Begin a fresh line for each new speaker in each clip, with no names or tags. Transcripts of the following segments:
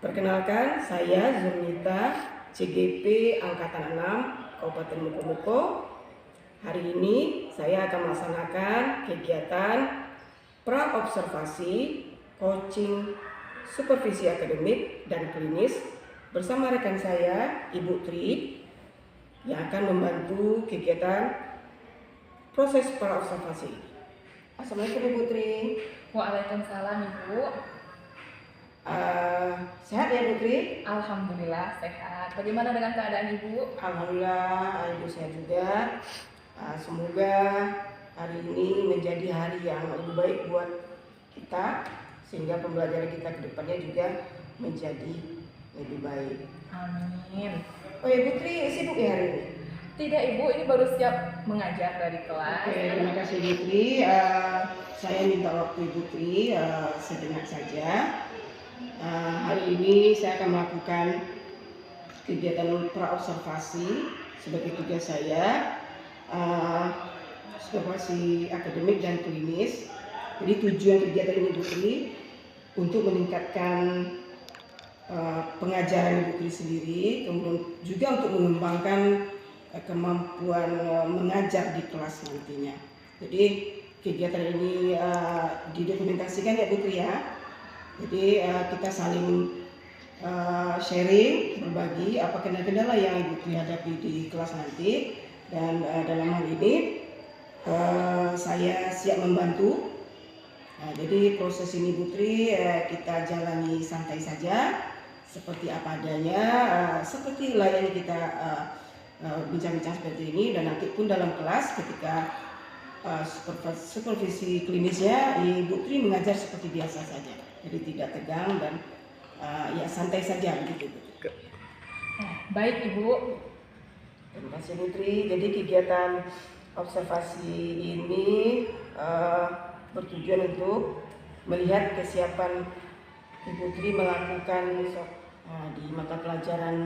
Perkenalkan, saya Zurnita, CGP Angkatan 6, Kabupaten Mukomuko. Hari ini saya akan melaksanakan kegiatan pra-observasi, coaching, supervisi akademik, dan klinis bersama rekan saya, Ibu Tri, yang akan membantu kegiatan proses pra-observasi. Assalamualaikum Ibu Tri.
Waalaikumsalam Ibu.
Sehat ya Bu Tri?
Alhamdulillah sehat. Bagaimana dengan keadaan Ibu?
Alhamdulillah Ibu sehat juga. Semoga hari ini menjadi hari yang lebih baik buat kita, sehingga pembelajaran kita ke depannya juga menjadi lebih baik.
Amin.
Oh ya Bu Tri, sibuk ya hari ini?
Tidak Ibu, ini baru siap mengajar dari kelas.
Oke, terima kasih Bu Tri. Saya minta waktu Ibu Tri sejenak saja. Hari ini saya akan melakukan kegiatan pra-observasi sebagai tugas saya, observasi akademik dan klinis. Jadi tujuan kegiatan ini Bu Tri untuk meningkatkan pengajaran Ibu Tri sendiri, kemudian juga untuk mengembangkan kemampuan mengajar di kelas nantinya. Jadi kegiatan ini didokumentasikan ya Bu Tri ya. Jadi kita saling sharing, berbagi apa kendala-kendala yang Ibu Tri hadapi di kelas nanti, dan dalam hal ini saya siap membantu. Jadi proses ini Bu Tri kita jalani santai saja, seperti apa adanya, seperti layaknya kita bincang-bincang seperti ini, dan nanti pun dalam kelas ketika supervisi klinisnya Ibu Tri mengajar seperti biasa saja. Jadi tidak tegang dan ya santai saja begitu.
Baik Ibu.
Terima kasih Bu Tri. Jadi kegiatan observasi ini bertujuan untuk melihat kesiapan Ibu Tri melakukan di mata pelajaran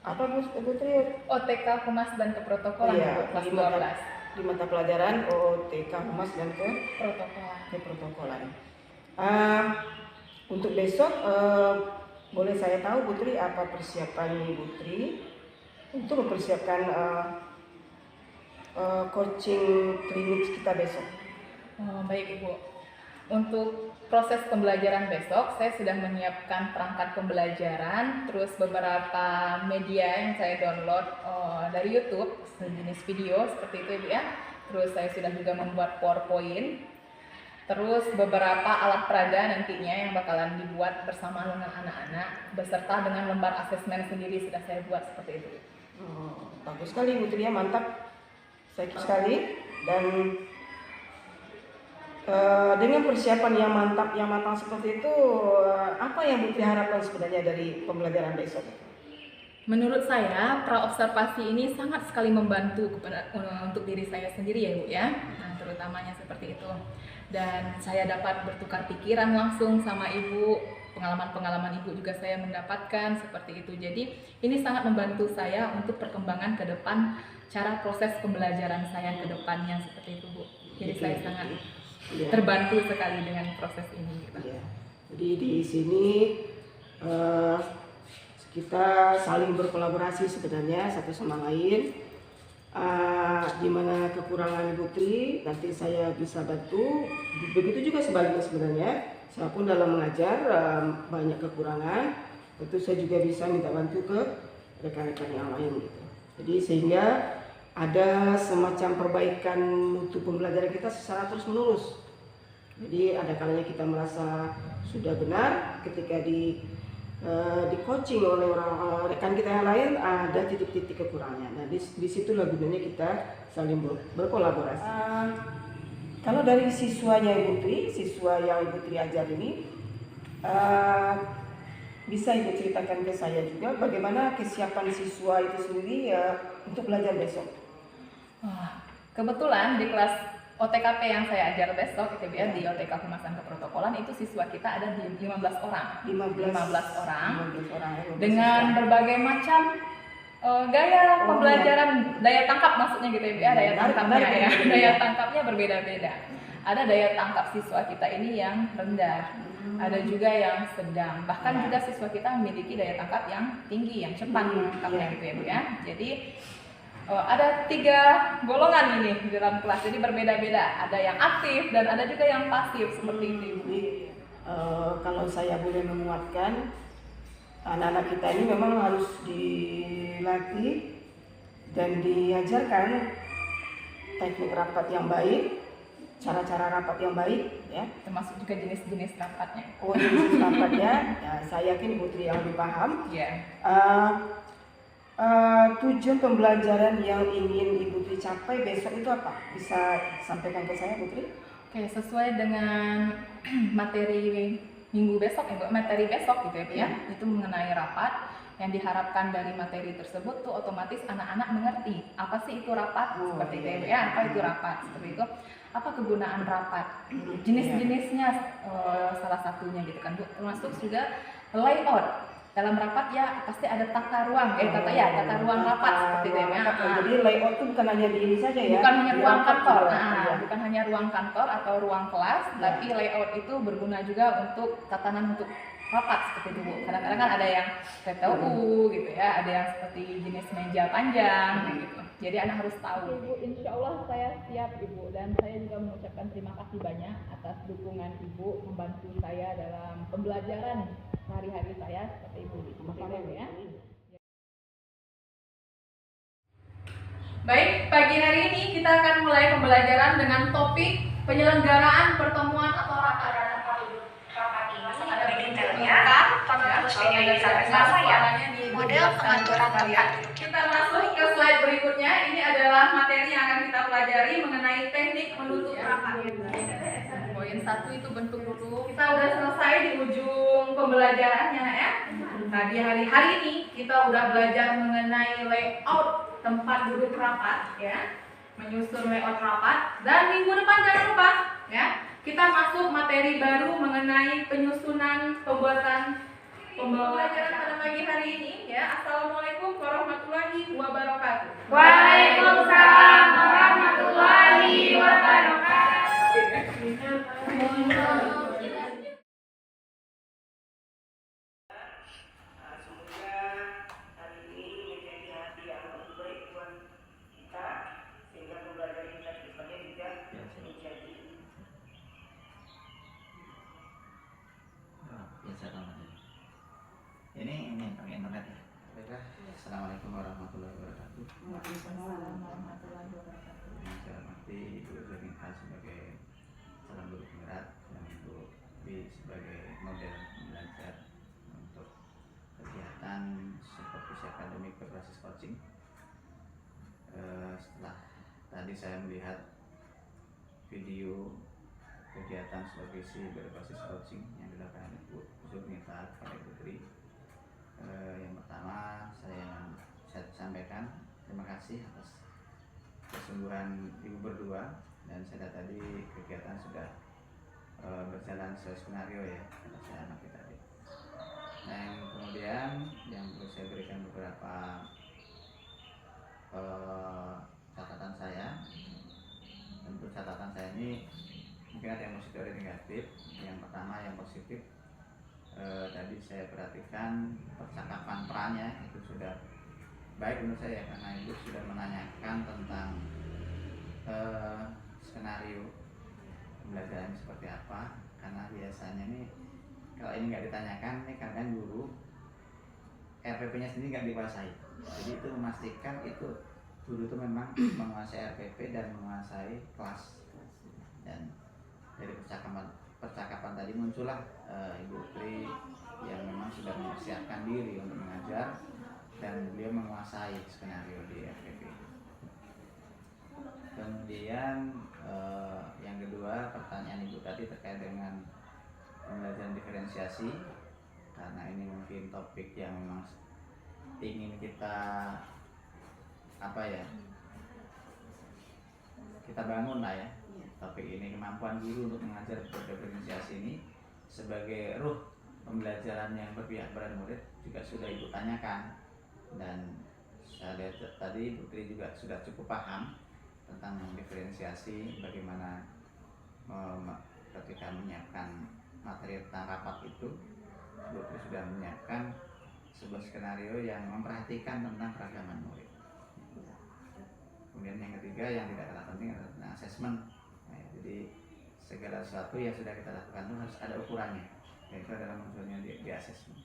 apa Bu Tri?
OTK Humas dan Keprotokolan
Iya,
kelas 12.
Di mata pelajaran OTK Humas dan Keprotokolan. Untuk besok boleh saya tahu Bu Tri apa persiapan Ibu Tri untuk mempersiapkan coaching klinik kita besok?
Baik Ibu. Untuk proses pembelajaran besok, saya sudah menyiapkan perangkat pembelajaran, terus beberapa media yang saya download dari YouTube, sejenis video seperti itu Ibu ya. Terus saya sudah juga membuat PowerPoint. Terus beberapa alat peraga nantinya yang bakalan dibuat bersama dengan anak-anak, beserta dengan lembar asesmen sendiri sudah saya buat seperti itu.
Bagus sekali Bu Tri ya, mantap. Saya sekali. Dan dengan persiapan yang mantap, yang matang seperti itu, apa yang Bu Tri harapkan sebenarnya dari pembelajaran besok?
Menurut saya, pra-observasi ini sangat sekali membantu untuk diri saya sendiri ya Bu ya. Nah, terutamanya seperti itu. Dan saya dapat bertukar pikiran langsung sama Ibu, pengalaman-pengalaman Ibu juga saya mendapatkan seperti itu. Jadi ini sangat membantu saya untuk perkembangan ke depan, cara proses pembelajaran saya ke depannya seperti itu Bu. Jadi saya sangat terbantu sekali dengan proses ini. Gitu.
Ya. Jadi di sini kita saling berkolaborasi sebenarnya satu sama lain. Di mana kekurangan Ibu Tri nanti saya bisa bantu, begitu juga sebaliknya sebenarnya. Saya pun dalam mengajar banyak kekurangan, tentu saya juga bisa minta bantu ke rekan-rekan yang lain gitu. Jadi sehingga ada semacam perbaikan mutu pembelajaran kita secara terus menerus. Jadi ada kalanya kita merasa sudah benar, ketika di coaching oleh rekan kita yang lain ada titik-titik kekurangan. Nah di situlah gunanya kita saling berkolaborasi. Kalau dari siswanya Ibu Tri, siswa yang Ibu Tri ajar ini, bisa Ibu ceritakan ke saya juga bagaimana kesiapan siswa itu sendiri untuk belajar besok?
Kebetulan di kelas OTKP yang saya ajar besok itu ya, di OTK Humas dan Keprotokolan itu siswa kita ada di 15 orang. 15 orang. Dengan berbagai macam gaya pembelajaran, daya tangkap maksudnya gitu ya, daya tangkapnya ya. Daya tangkapnya berbeda-beda. ada daya tangkap siswa kita ini yang rendah, ada juga yang sedang, bahkan juga siswa kita memiliki daya tangkap yang tinggi, yang cepat menangkapnya gitu ya Bu ya. Jadi ada 3 golongan ini di dalam kelas, jadi berbeda-beda, ada yang aktif dan ada juga yang pasif seperti itu.
Jadi kalau saya boleh menguatkan, anak-anak kita ini memang harus dilatih dan diajarkan teknik rapat yang baik, cara-cara rapat yang baik, ya.
Termasuk juga jenis-jenis rapatnya.
Oh, jenis rapatnya, ya, saya yakin Putri yang lebih paham.
Ya.
Tujuan pembelajaran yang ingin Ibu Putri capai besok itu apa? Bisa sampaikan ke saya, Putri?
Oke, sesuai dengan materi minggu besok, materi besok gitu ya, Bu ya. Itu mengenai rapat. Yang diharapkan dari materi tersebut tuh otomatis anak-anak mengerti apa sih itu rapat, seperti itu ya Bu ya, apa itu rapat, seperti itu, apa kegunaan rapat, jenis-jenisnya, salah satunya gitu kan Bu, termasuk juga layout. Dalam rapat ya pasti ada tata ruang, tata ruang rapat seperti itu ya.
Jadi layout itu bukan hanya di ini saja ya.
Bukan hanya ruang kantor,
bukan
hanya ruang kantor atau ruang kelas, tapi layout itu berguna juga untuk tatanan untuk rapat seperti itu Bu. Kadang-kadang kan ada yang PTU gitu ya, ada yang seperti jenis meja panjang gitu. Jadi anak harus tahu. Ibu, insya Allah saya siap Ibu, dan saya juga mengucapkan terima kasih banyak atas dukungan Ibu membantu saya dalam pembelajaran sehari-hari saya seperti Ibu. Ya. Baik, pagi hari ini kita akan mulai pembelajaran dengan topik penyelenggaraan pertemuan atau rapat.
Lebih detailnya, tonton terus video ini sampai selesai ya. Model pengaturan tempat duduk.
Kita masuk ke slide berikutnya. Ini adalah materi yang akan kita pelajari mengenai teknik menutup rapat. Poin 1 itu bentuk dulu. Kita udah selesai di ujung pembelajarannya ya. Nah, di hari ini kita udah belajar mengenai layout tempat duduk rapat ya, menyusun layout rapat, dan minggu depan jangan lupa ya, kita masuk materi baru mengenai penyusunan pembuatan pembelajaran pada pagi hari ini ya. Assalamualaikum warahmatullahi wabarakatuh.
Waalaikumsalam warahmatullahi wabarakatuh.
Ini pakai internet ya. Baiklah. Assalamualaikum warahmatullahi wabarakatuh.
Waalaikumsalam warahmatullahi wabarakatuh.
Saya hormati Ibu Zernika sebagai calon guru penggerak dan Ibu Bi sebagai model belajar untuk kegiatan supervisi akademik berbasis coaching. Setelah tadi saya melihat video kegiatan supervisi berbasis coaching yang dilakukan Ibu Zernika kepada Putri. Yang pertama saya sampaikan terima kasih atas kesungguhan Ibu berdua, dan saya tadi kegiatan sudah berjalan sesuai skenario ya, kata saya amati tadi. Dan kemudian yang perlu saya berikan beberapa catatan saya. Untuk catatan saya ini mungkin ada yang positif, ada yang negatif. Yang pertama yang positif, tadi saya perhatikan percakapan perannya itu sudah baik menurut saya, karena Ibu sudah menanyakan tentang skenario pembelajaran seperti apa. Karena biasanya nih kalau ini nggak ditanyakan nih, kadang guru RPP-nya sendiri nggak dikuasai. Jadi itu memastikan itu guru itu memang menguasai RPP dan menguasai kelas. Dan dari percakapan tadi muncullah Ibu Putri yang memang sudah mempersiapkan diri untuk mengajar, dan beliau menguasai skenario di RPP. Kemudian yang kedua, pertanyaan Ibu tadi terkait dengan pembelajaran diferensiasi, karena ini mungkin topik yang memang ingin kita kita bangun lah ya. Topik ini, kemampuan guru untuk mengajar diferensiasi ini sebagai ruh pembelajaran yang berpihak pada murid juga sudah Ibu tanyakan, dan saya lihat tadi Putri juga sudah cukup paham tentang diferensiasi, bagaimana ketika menyiapkan materi tentang rapat itu, Bu Tri sudah menyiapkan sebuah skenario yang memperhatikan tentang keragaman murid. Kemudian yang ketiga yang tidak kalah penting adalah tentang asesmen. Nah, jadi segala sesuatu yang sudah kita lakukan itu harus ada ukurannya, yaitu adalah munculnya di asesmen.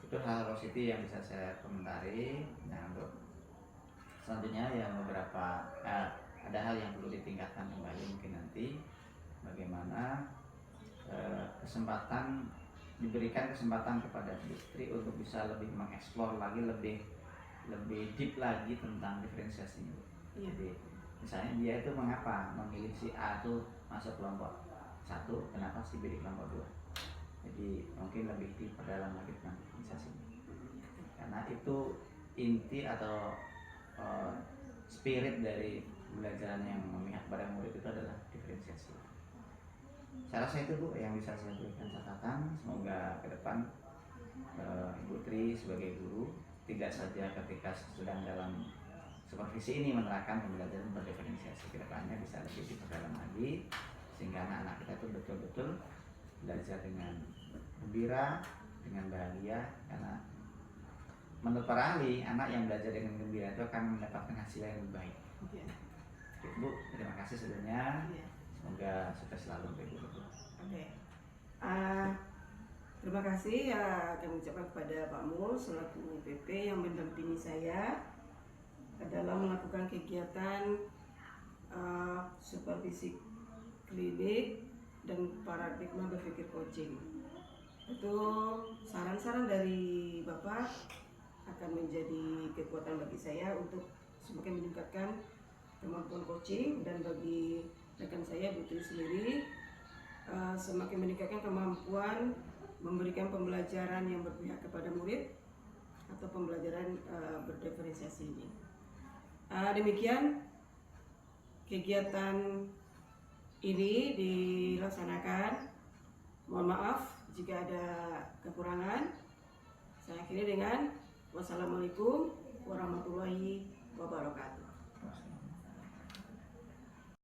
Itu hal positif yang bisa saya komentari. Nah, untuk selanjutnya yang beberapa ada hal yang perlu ditingkatkan kembali mungkin nanti, bagaimana diberikan kesempatan kepada Bu Tri untuk bisa lebih mengeksplor lagi, lebih deep lagi tentang diferensiasinya. Jadi misalnya dia itu mengapa memilih si A itu masuk kelompok 1, kenapa si B di kelompok 2. Jadi mungkin lebih diperdalam lagi tentang diferensiasinya, karena itu inti atau spirit dari pembelajaran yang memihak pada murid itu adalah diferensiasi. Saya rasa itu Bu yang bisa saya berikan catatan. Semoga ke depan Ibu Tri sebagai guru tidak saja ketika sedang dalam supervisi ini menerapkan pembelajaran berdiferensiasi, ke depannya bisa lebih diperdalam lagi, sehingga anak-anak kita itu betul-betul belajar dengan gembira, dengan bahagia. Karena menurut para ahli, anak yang belajar dengan gembira itu akan mendapatkan hasil yang lebih baik. Bu, terima kasih sebelumnya. Semoga sukses selalu untuk Ibu.
Terima kasih kami ucapkan kepada Pak Mul selaku PP yang mendampingi saya dalam melakukan kegiatan supervisi klinik dan paradigma berpikir coaching. Itu saran-saran dari Bapak akan menjadi kekuatan bagi saya untuk semakin meningkatkan kemampuan coaching, dan bagi rekan saya Bu Tri sendiri semakin meningkatkan kemampuan memberikan pembelajaran yang berpihak kepada murid atau pembelajaran berdiferensiasi ini. Demikian kegiatan ini dilaksanakan. Mohon maaf jika ada kekurangan. Saya akhiri dengan wassalamualaikum warahmatullahi wabarakatuh.